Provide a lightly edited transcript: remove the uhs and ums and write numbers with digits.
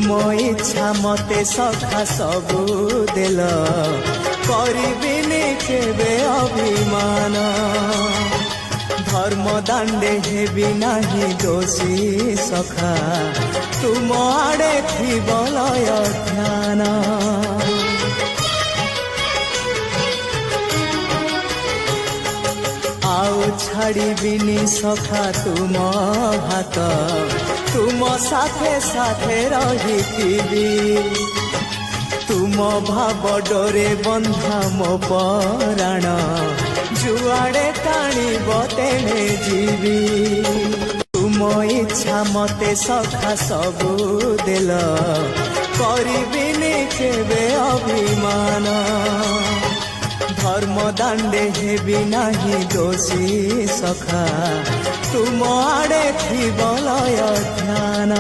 तुम इच्छा मते सखा सबु देल करिबिनी केबे अभिमान धर्म दांडे हेबी नाही दोषी सखा तुम आड़े थी बलय ध्यान आउ छाड़िबिनी सखा तुम हाथ तुम साथे साथे रहिथिबी तुम भाव डोरे बंधा मो पराण जुआड़े टाणिब तेणे जीवी तुम इच्छा मते सखा सबु देल करिबिनी केबे अभिमान धर्म दांडे हेबी नाही दोषी सखा तुम आड़े थी बलय ध्यान।